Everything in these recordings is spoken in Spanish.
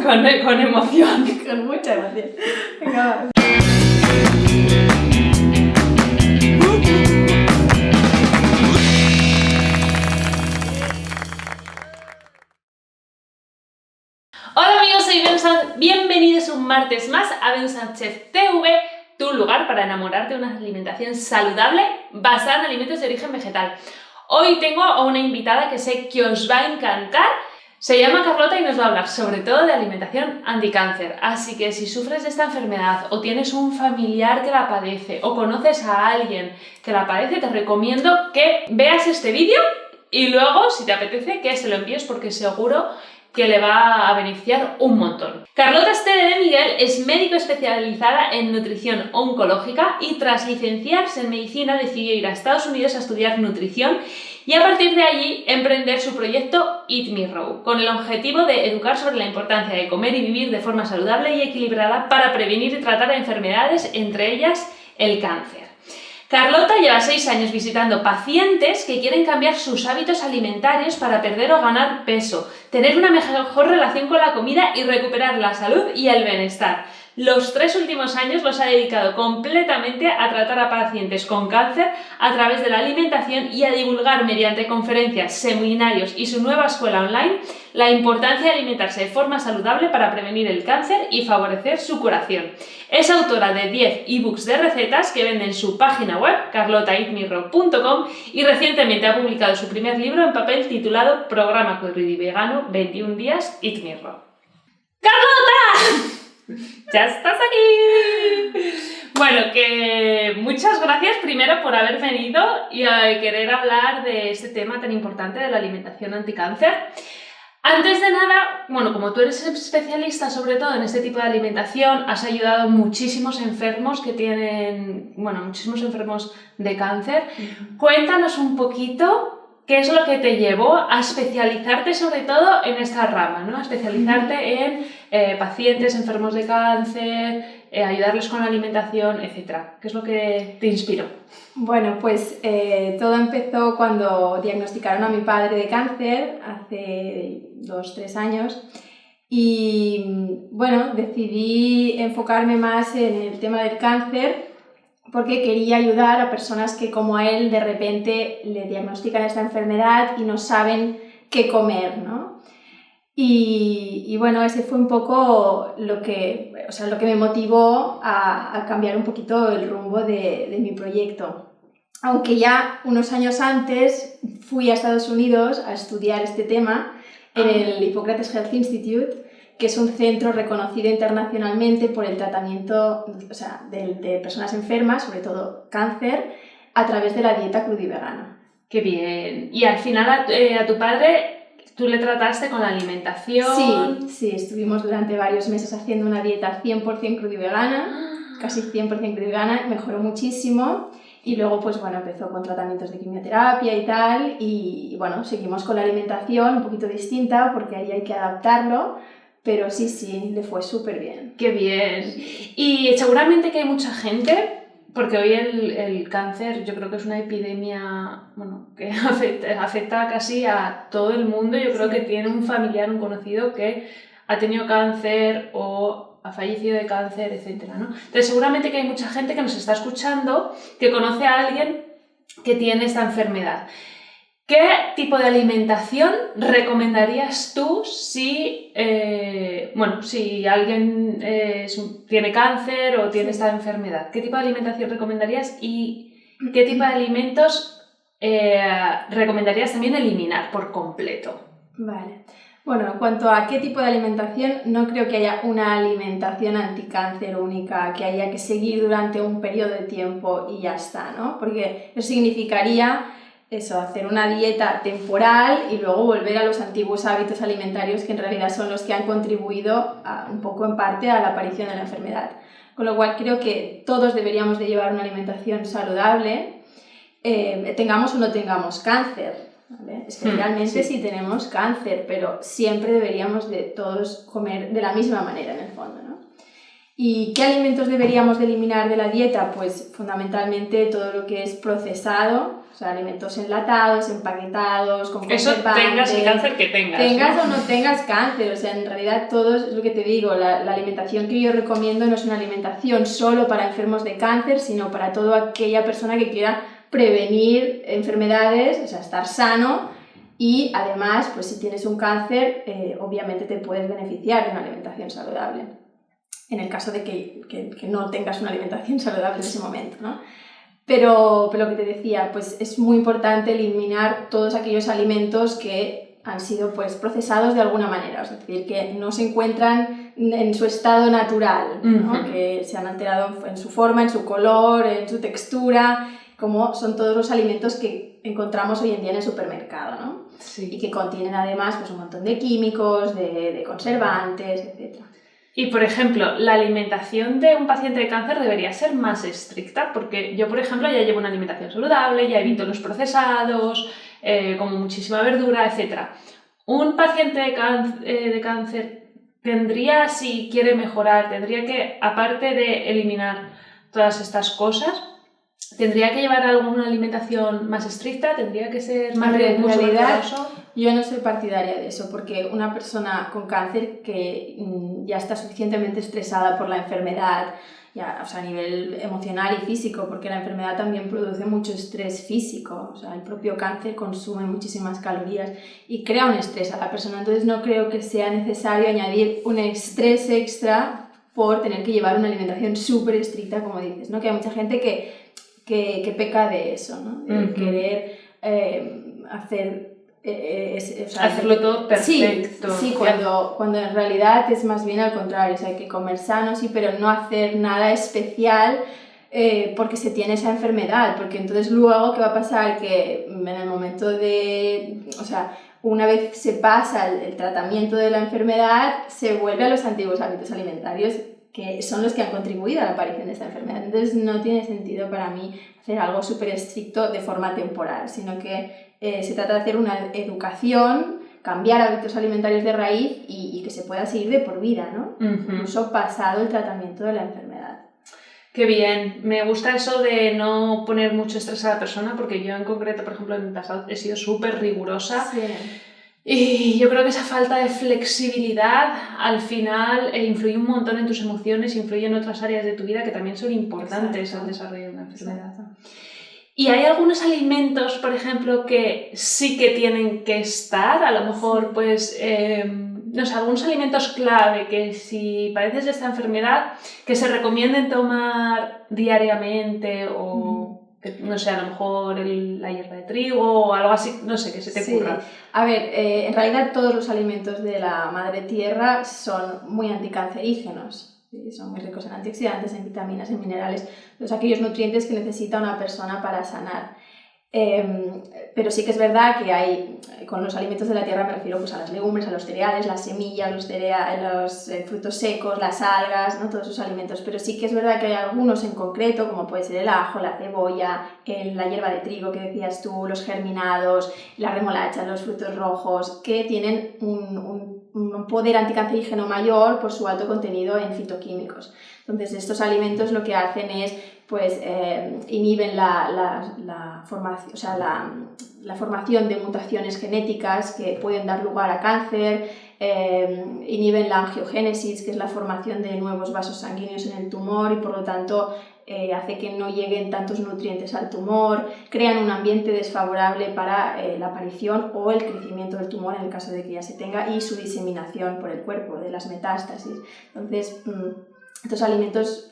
con emoción. Con mucha emoción. Venga, va. Hola amigos, soy Bensat. Bienvenidos un martes más a Bensat Chef TV, tu lugar para enamorarte de una alimentación saludable basada en alimentos de origen vegetal. Hoy tengo a una invitada que sé que os va a encantar. Se llama Carlota y nos va a hablar sobre todo de alimentación anticáncer. Así que si sufres de esta enfermedad o tienes un familiar que la padece o conoces a alguien que la padece, te recomiendo que veas este vídeo y luego, si te apetece, que se lo envíes porque seguro que le va a beneficiar un montón. Carlota Esteve de Miguel es médico especializada en nutrición oncológica y tras licenciarse en medicina decidió ir a Estados Unidos a estudiar nutrición y a partir de allí emprender su proyecto Eat Me Raw, con el objetivo de educar sobre la importancia de comer y vivir de forma saludable y equilibrada para prevenir y tratar enfermedades, entre ellas el cáncer. Carlota lleva 6 años visitando pacientes que quieren cambiar sus hábitos alimentarios para perder o ganar peso, tener una mejor relación con la comida y recuperar la salud y el bienestar. Los 3 últimos años los ha dedicado completamente a tratar a pacientes con cáncer a través de la alimentación y a divulgar mediante conferencias, seminarios y su nueva escuela online la importancia de alimentarse de forma saludable para prevenir el cáncer y favorecer su curación. Es autora de 10 ebooks de recetas que vende en su página web carlotaeatmeraw.com y recientemente ha publicado su primer libro en papel titulado Programa Vegano 21 días Eat Me Raw. ¡Carlota! ¡Ya estás aquí! Bueno, que muchas gracias primero por haber venido y querer hablar de este tema tan importante de la alimentación anticáncer. Antes de nada, bueno, como tú eres especialista sobre todo en este tipo de alimentación, has ayudado a muchísimos enfermos que tienen, muchísimos enfermos de cáncer. Cuéntanos un poquito qué es lo que te llevó a especializarte sobre todo en esta rama, ¿no? A especializarte en pacientes enfermos de cáncer, ayudarles con la alimentación, etc. ¿Qué es lo que te inspiró? Bueno, pues todo empezó cuando diagnosticaron a mi padre de cáncer hace 2-3 años y bueno, decidí enfocarme más en el tema del cáncer porque quería ayudar a personas que como a él de repente le diagnostican esta enfermedad y no saben qué comer, ¿no? Y bueno, ese fue un poco lo que me motivó a cambiar un poquito el rumbo de mi proyecto. Aunque ya unos años antes fui a Estados Unidos a estudiar este tema en el Hippocrates Health Institute, que es un centro reconocido internacionalmente por el tratamiento de personas enfermas, sobre todo cáncer, a través de la dieta crudivegana. ¡Qué bien! Y al final a tu padre tú le trataste con la alimentación. Sí, estuvimos durante varios meses haciendo una dieta 100% crudivegana, casi 100% crudivegana, mejoró muchísimo. Y luego, pues bueno, empezó con tratamientos de quimioterapia y tal, y bueno, seguimos con la alimentación un poquito distinta porque ahí hay que adaptarlo, pero sí, le fue súper bien. ¡Qué bien! Y seguramente que hay mucha gente, porque hoy el cáncer yo creo que es una epidemia que afecta casi a todo el mundo. Yo creo que tiene un familiar, un conocido que ha tenido cáncer o ha fallecido de cáncer, etc., ¿no? Entonces seguramente que hay mucha gente que nos está escuchando que conoce a alguien que tiene esta enfermedad. ¿Qué tipo de alimentación recomendarías tú si alguien tiene cáncer o tiene esta enfermedad? ¿Qué tipo de alimentación recomendarías y qué tipo de alimentos recomendarías también eliminar por completo? Vale. Bueno, en cuanto a qué tipo de alimentación, no creo que haya una alimentación anticáncer única que haya que seguir durante un periodo de tiempo y ya está, ¿no? Porque eso significaría hacer una dieta temporal y luego volver a los antiguos hábitos alimentarios que en realidad son los que han contribuido un poco en parte a la aparición de la enfermedad. Con lo cual creo que todos deberíamos de llevar una alimentación saludable, tengamos o no tengamos cáncer, ¿vale? Especialmente si tenemos cáncer, pero siempre deberíamos de todos comer de la misma manera en el fondo, ¿no? ¿Y qué alimentos deberíamos de eliminar de la dieta? Pues fundamentalmente todo lo que es procesado, o sea, alimentos enlatados, empaquetados, con conservantes. Eso tengas el cáncer que tengas. Tengas o no tengas cáncer, o sea, en realidad todo es lo que te digo, la alimentación que yo recomiendo no es una alimentación solo para enfermos de cáncer, sino para toda aquella persona que quiera prevenir enfermedades, o sea, estar sano y además, pues si tienes un cáncer, obviamente te puedes beneficiar de una alimentación saludable. En el caso de que no tengas una alimentación saludable en ese momento, ¿no? Pero lo que te decía, pues es muy importante eliminar todos aquellos alimentos que han sido pues procesados de alguna manera, es decir, que no se encuentran en su estado natural, ¿no? Que se han alterado en su forma, en su color, en su textura, como son todos los alimentos que encontramos hoy en día en el supermercado, ¿no? Sí. Y que contienen además pues, un montón de químicos, de conservantes, etc. Y, por ejemplo, la alimentación de un paciente de cáncer debería ser más estricta, porque yo, por ejemplo, ya llevo una alimentación saludable, ya evito los procesados, como muchísima verdura, etc. Un paciente de cáncer tendría, si quiere mejorar, tendría que, aparte de eliminar todas estas cosas, ¿tendría que llevar alguna alimentación más estricta? ¿Tendría que ser más riguroso? Yo no soy partidaria de eso, porque una persona con cáncer que ya está suficientemente estresada por la enfermedad, ya, o sea, a nivel emocional y físico, porque la enfermedad también produce mucho estrés físico, o sea, el propio cáncer consume muchísimas calorías y crea un estrés a la persona, entonces no creo que sea necesario añadir un estrés extra por tener que llevar una alimentación súper estricta, como dices, ¿no? Que hay mucha gente que peca de eso, ¿no? De querer hacer... hacerlo todo perfecto. Sí, cuando en realidad es más bien al contrario, o sea, hay que comer sano, sí, pero no hacer nada especial porque se tiene esa enfermedad, porque entonces luego, ¿qué va a pasar? Que en el momento de... O sea, una vez se pasa el tratamiento de la enfermedad, se vuelve a los antiguos hábitos alimentarios que son los que han contribuido a la aparición de esta enfermedad. Entonces no tiene sentido para mí hacer algo súper estricto de forma temporal, sino que se trata de hacer una educación, cambiar hábitos alimentarios de raíz y que se pueda seguir de por vida, ¿no? Incluso pasado el tratamiento de la enfermedad. Qué bien, me gusta eso de no poner mucho estrés a la persona, porque yo en concreto, por ejemplo, en mi pasado he sido súper rigurosa. Sí. Y yo creo que esa falta de flexibilidad al final influye un montón en tus emociones, influye en otras áreas de tu vida que también son importantes al desarrollo de una enfermedad. Exacto. Y hay algunos alimentos, por ejemplo, que sí que tienen que estar, a lo mejor, pues, no sé, algunos alimentos clave que si padeces de esta enfermedad, que se recomienden tomar diariamente o... no sé, a lo mejor la hierba de trigo o algo así, no sé, que se te ocurra. Sí. A ver, en realidad todos los alimentos de la madre tierra son muy anticancerígenos. Son muy ricos en antioxidantes, en vitaminas, en minerales, todos aquellos nutrientes que necesita una persona para sanar. Pero sí que es verdad que hay, con los alimentos de la tierra me refiero pues, a las legumbres, a los cereales, las semillas, los frutos secos, las algas, ¿no? Todos esos alimentos. Pero sí que es verdad que hay algunos en concreto, como puede ser el ajo, la cebolla, la hierba de trigo que decías tú, los germinados, la remolacha, los frutos rojos, que tienen un poder anticancerígeno mayor por su alto contenido en fitoquímicos. Entonces estos alimentos lo que hacen es pues inhiben la formación de mutaciones genéticas que pueden dar lugar a cáncer, inhiben la angiogénesis, que es la formación de nuevos vasos sanguíneos en el tumor y por lo tanto hace que no lleguen tantos nutrientes al tumor, crean un ambiente desfavorable para la aparición o el crecimiento del tumor en el caso de que ya se tenga y su diseminación por el cuerpo, de las metástasis. Entonces, estos alimentos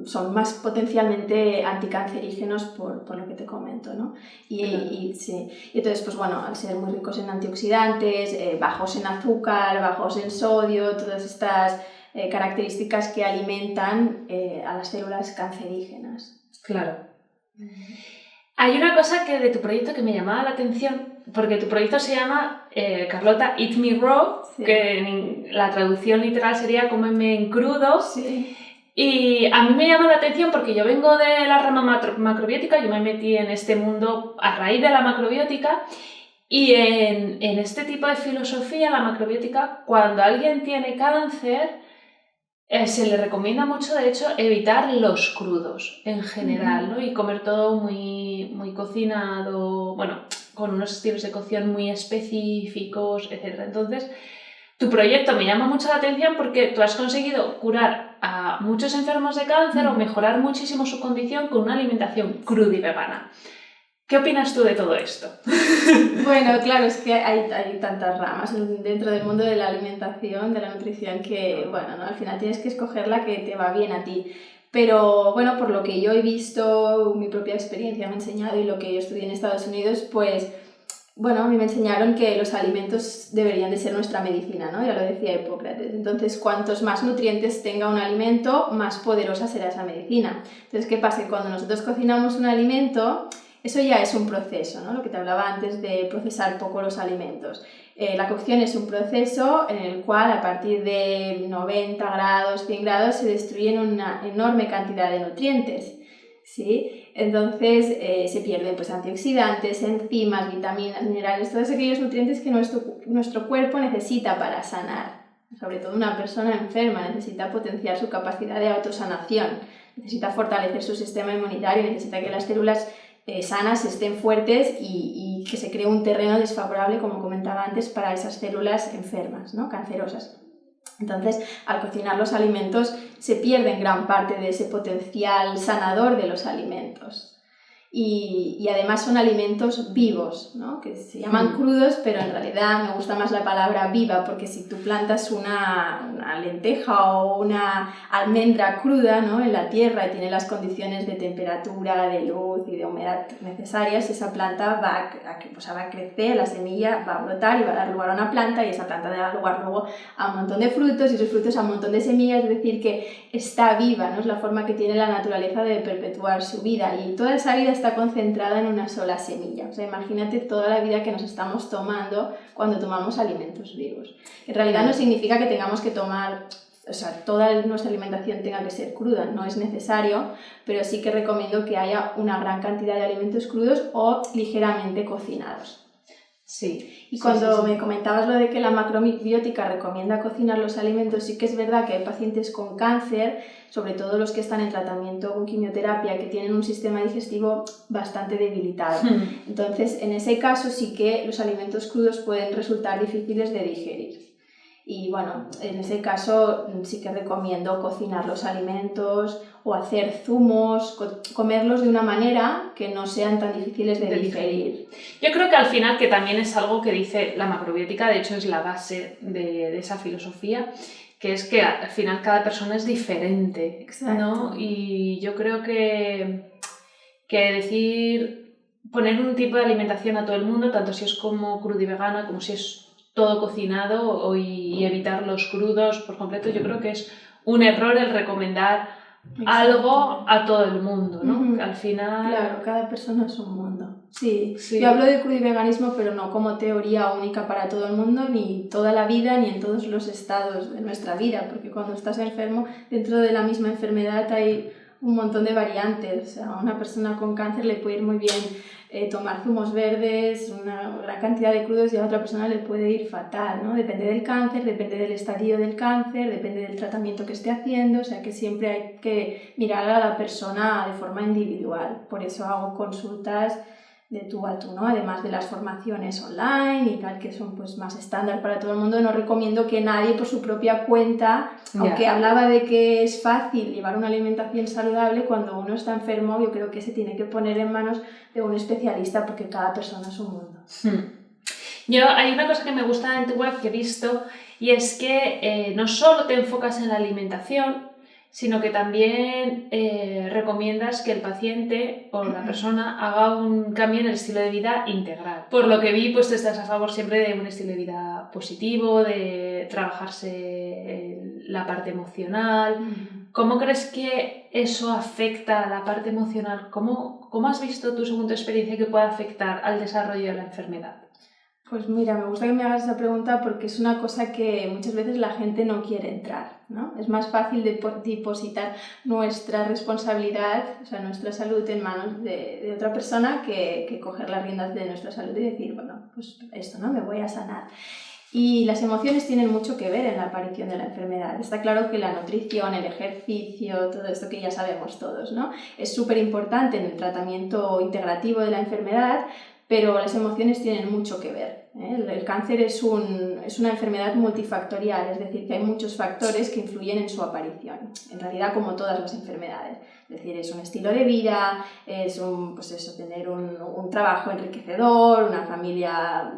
son más potencialmente anticancerígenos por lo que te comento, ¿no? Y entonces, pues bueno, al ser muy ricos en antioxidantes, bajos en azúcar, bajos en sodio, todas estas características que alimentan a las células cancerígenas. Claro. Hay una cosa que de tu proyecto que me llamaba la atención, porque tu proyecto se llama Carlota Eat Me Raw, sí. Que la traducción literal sería Cómeme en crudo. Sí. Y a mí me llama la atención porque yo vengo de la rama macrobiótica, yo me metí en este mundo a raíz de la macrobiótica y en este tipo de filosofía, la macrobiótica, cuando alguien tiene cáncer, Se le recomienda mucho, de hecho, evitar los crudos en general, ¿no? Y comer todo muy, muy cocinado, bueno, con unos estilos de cocción muy específicos, etc. Entonces, tu proyecto me llama mucho la atención porque tú has conseguido curar a muchos enfermos de cáncer o mejorar muchísimo su condición con una alimentación cruda y vegana. ¿Qué opinas tú de todo esto? Bueno, claro, es que hay tantas ramas dentro del mundo de la alimentación, de la nutrición, que, bueno, ¿no? Al final tienes que escoger la que te va bien a ti. Pero, bueno, por lo que yo he visto, mi propia experiencia me ha enseñado y lo que yo estudié en Estados Unidos, pues, bueno, a mí me enseñaron que los alimentos deberían de ser nuestra medicina, ¿no? Ya lo decía Hipócrates. Entonces, cuantos más nutrientes tenga un alimento, más poderosa será esa medicina. Entonces, ¿qué pasa? Que cuando nosotros cocinamos un alimento, eso ya es un proceso, ¿no? Lo que te hablaba antes de procesar poco los alimentos. La cocción es un proceso en el cual a partir de 90 grados, 100 grados se destruyen una enorme cantidad de nutrientes, ¿sí? Entonces se pierden pues, antioxidantes, enzimas, vitaminas, minerales, todos aquellos nutrientes que nuestro cuerpo necesita para sanar. Sobre todo una persona enferma necesita potenciar su capacidad de autosanación, necesita fortalecer su sistema inmunitario, necesita que las células sanas estén fuertes y que se cree un terreno desfavorable, como comentaba antes, para esas células enfermas, ¿no? Cancerosas. Entonces, al cocinar los alimentos se pierde gran parte de ese potencial sanador de los alimentos. Y además son alimentos vivos, ¿no? Que se llaman crudos, pero en realidad me gusta más la palabra viva, porque si tú plantas una lenteja o una almendra cruda, ¿no? En la tierra y tiene las condiciones de temperatura, de luz y de humedad necesarias, esa planta va a crecer, la semilla va a brotar y va a dar lugar a una planta, y esa planta dará lugar luego a un montón de frutos y esos frutos a un montón de semillas, es decir, que está viva, ¿no? Es la forma que tiene la naturaleza de perpetuar su vida, y toda esa vida está concentrada en una sola semilla. O sea, imagínate toda la vida que nos estamos tomando cuando tomamos alimentos vivos. En realidad no significa que tengamos que tomar, o sea, toda nuestra alimentación tenga que ser cruda, no es necesario, pero sí que recomiendo que haya una gran cantidad de alimentos crudos o ligeramente cocinados. Sí. Y cuando me comentabas lo de que la macrobiótica recomienda cocinar los alimentos, sí que es verdad que hay pacientes con cáncer, sobre todo los que están en tratamiento con quimioterapia, que tienen un sistema digestivo bastante debilitado. Entonces, en ese caso sí que los alimentos crudos pueden resultar difíciles de digerir. Y bueno, en ese caso sí que recomiendo cocinar los alimentos o hacer zumos, comerlos de una manera que no sean tan difíciles de digerir. Yo creo que al final, que también es algo que dice la macrobiótica, de hecho es la base de esa filosofía, que es que al final cada persona es diferente. Exacto. ¿No? Y yo creo que poner un tipo de alimentación a todo el mundo, tanto si es como cruda y vegana, como si es todo cocinado, y evitar los crudos por completo, yo creo que es un error el recomendar algo a todo el mundo, ¿no? Que al final... Claro, cada persona es un mundo. Sí. Yo hablo de crudo y veganismo, pero no como teoría única para todo el mundo, ni toda la vida, ni en todos los estados de nuestra vida, porque cuando estás enfermo, dentro de la misma enfermedad hay un montón de variantes. O sea, a una persona con cáncer le puede ir muy bien tomar zumos verdes, una gran cantidad de crudos, y a otra persona le puede ir fatal, ¿no? Depende del cáncer, depende del estadio del cáncer, depende del tratamiento que esté haciendo, o sea que siempre hay que mirar a la persona de forma individual. Por eso hago consultas de tú a tú, ¿no? Además de las formaciones online y tal, que son pues más estándar para todo el mundo. No recomiendo que nadie por su propia cuenta, aunque hablaba de que es fácil llevar una alimentación saludable, cuando uno está enfermo yo creo que se tiene que poner en manos de un especialista, porque cada persona es un mundo. Hay una cosa que me gusta en tu web que he visto, y es que no solo te enfocas en la alimentación, sino que también recomiendas que el paciente o la persona haga un cambio en el estilo de vida integral. Por lo que vi, pues tú estás a favor siempre de un estilo de vida positivo, de trabajarse la parte emocional. ¿Cómo crees que eso afecta a la parte emocional? ¿Cómo has visto tú, según tu experiencia, que puede afectar al desarrollo de la enfermedad? Pues mira, me gusta que me hagas esa pregunta, porque es una cosa que muchas veces la gente no quiere entrar, ¿no? Es más fácil depositar nuestra responsabilidad, o sea, nuestra salud en manos de otra persona que coger las riendas de nuestra salud y decir, bueno, pues esto, ¿no? Me voy a sanar. Y las emociones tienen mucho que ver en la aparición de la enfermedad. Está claro que la nutrición, el ejercicio, todo esto que ya sabemos todos, ¿no? Es súper importante en el tratamiento integrativo de la enfermedad, pero las emociones tienen mucho que ver, ¿eh? El cáncer es una enfermedad multifactorial, es decir, que hay muchos factores que influyen en su aparición, en realidad como todas las enfermedades. Es decir, es un estilo de vida, es tener un trabajo enriquecedor, una familia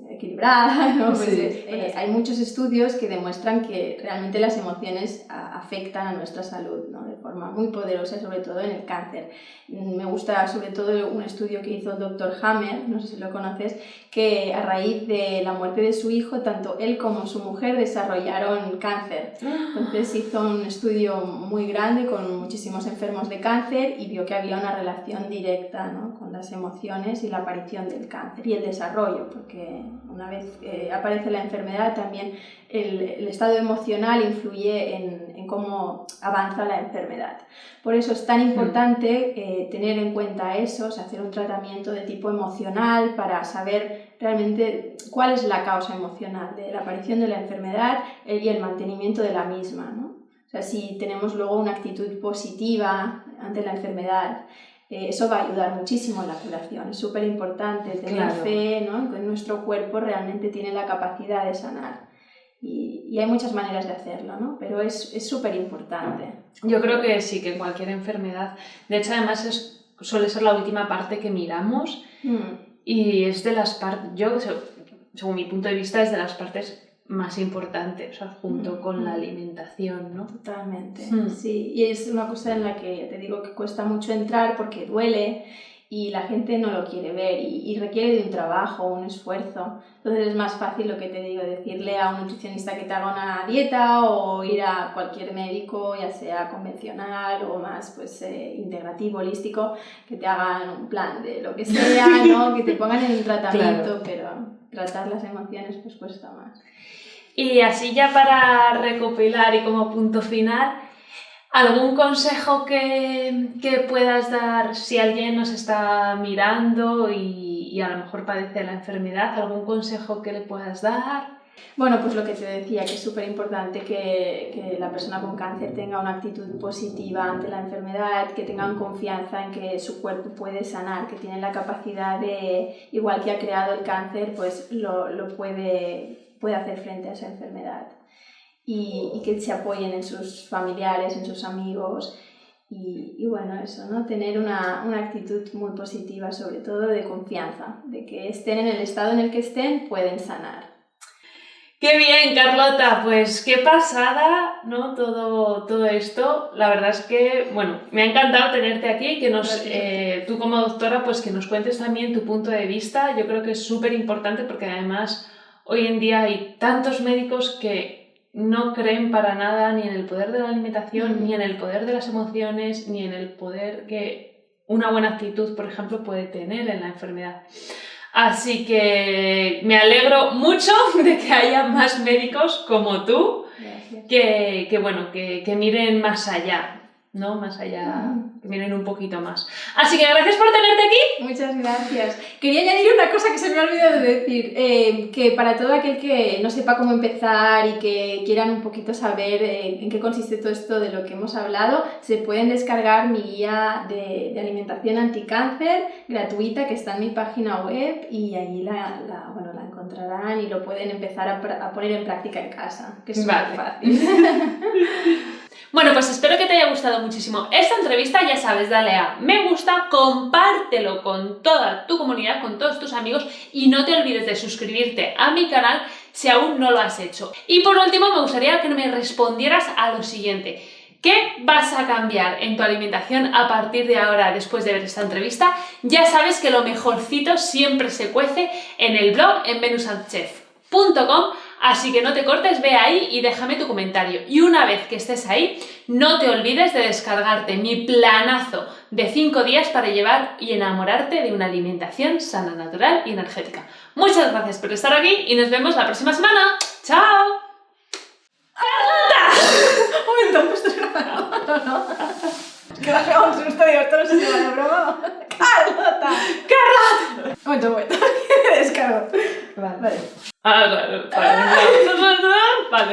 equilibrada, ¿no? Sí, hay muchos estudios que demuestran que realmente las emociones afectan a nuestra salud, ¿no? De forma muy poderosa, sobre todo en el cáncer. Me gusta sobre todo un estudio que hizo el Dr. Hammer, no sé si lo conoces, que a raíz de la muerte de su hijo, tanto él como su mujer desarrollaron cáncer. Entonces hizo un estudio muy grande con muchísimos enfermos de cáncer y vio que había una relación directa, ¿no? Con las emociones y la aparición del cáncer y el desarrollo, porque una vez aparece la enfermedad también el estado emocional influye en cómo avanza la enfermedad. Por eso es tan importante tener en cuenta eso, hacer un tratamiento de tipo emocional para saber realmente cuál es la causa emocional de la aparición de la enfermedad y el mantenimiento de la misma, ¿no? O sea, si tenemos luego una actitud positiva ante la enfermedad, eso va a ayudar muchísimo en la curación. Es súper importante tener fe, ¿no? Que nuestro cuerpo realmente tiene la capacidad de sanar. Y hay muchas maneras de hacerlo, ¿no? Pero es súper importante. Yo creo que sí, que cualquier enfermedad, de hecho además suele ser la última parte que miramos y es de las partes, yo según mi punto de vista es de las partes más importantes, o sea, junto con la alimentación, ¿no? Totalmente, sí, y es una cosa en la que te digo que cuesta mucho entrar porque duele y la gente no lo quiere ver y requiere de un trabajo, un esfuerzo. Entonces es más fácil lo que te digo, decirle a un nutricionista que te haga una dieta o ir a cualquier médico, ya sea convencional o más integrativo, holístico, que te hagan un plan de lo que sea, ¿no? Que te pongan en un tratamiento, pero tratar las emociones pues cuesta más. Y así ya para recopilar y como punto final, ¿algún consejo que puedas dar si alguien nos está mirando y a lo mejor padece la enfermedad? ¿Algún consejo que le puedas dar? Bueno, pues lo que te decía, que es súper importante que la persona con cáncer tenga una actitud positiva ante la enfermedad, que tengan confianza en que su cuerpo puede sanar, que tiene la capacidad de, igual que ha creado el cáncer, pues lo puede hacer frente a esa enfermedad. Y que se apoyen en sus familiares, en sus amigos y bueno, eso, ¿no? Tener una actitud muy positiva, sobre todo de confianza, de que estén en el estado en el que estén, pueden sanar. ¡Qué bien, Carlota! Pues qué pasada, ¿no? Todo esto. La verdad es que, bueno, me ha encantado tenerte aquí, que tú como doctora, pues que nos cuentes también tu punto de vista. Yo creo que es súper importante porque además hoy en día hay tantos médicos que no creen para nada ni en el poder de la alimentación, ni en el poder de las emociones, ni en el poder que una buena actitud, por ejemplo, puede tener en la enfermedad. Así que me alegro mucho de que haya más médicos como tú que miren más allá, ¿no? Más allá, que miren un poquito más. Así que gracias por tenerte aquí. Muchas gracias. Quería añadir una cosa que se me ha olvidado de decir, que para todo aquel que no sepa cómo empezar y que quieran un poquito saber en qué consiste todo esto de lo que hemos hablado, se pueden descargar mi guía de alimentación anticáncer gratuita que está en mi página web y allí la encontrarán y lo pueden empezar a poner en práctica en casa, que es súper fácil. Bueno, pues espero que te haya gustado muchísimo esta entrevista. Ya sabes, dale a me gusta, compártelo con toda tu comunidad, con todos tus amigos y no te olvides de suscribirte a mi canal si aún no lo has hecho. Y por último, me gustaría que me respondieras a lo siguiente. ¿Qué vas a cambiar en tu alimentación a partir de ahora después de ver esta entrevista? Ya sabes que lo mejorcito siempre se cuece en el blog en venusandchef.com. Así que no te cortes, ve ahí y déjame tu comentario. Y una vez que estés ahí, no te olvides de descargarte mi planazo de 5 días para llevar y enamorarte de una alimentación sana, natural y energética. Muchas gracias por estar aquí y nos vemos la próxima semana. ¡Chao! Un momento, esto es grabado, ¿no? Que me ha pegado un susto, digo, esto no sé si va de broma. ¡Carlota! ¡Carlota! Un momento, que me descargo. Vale. Vale,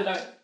otra vez.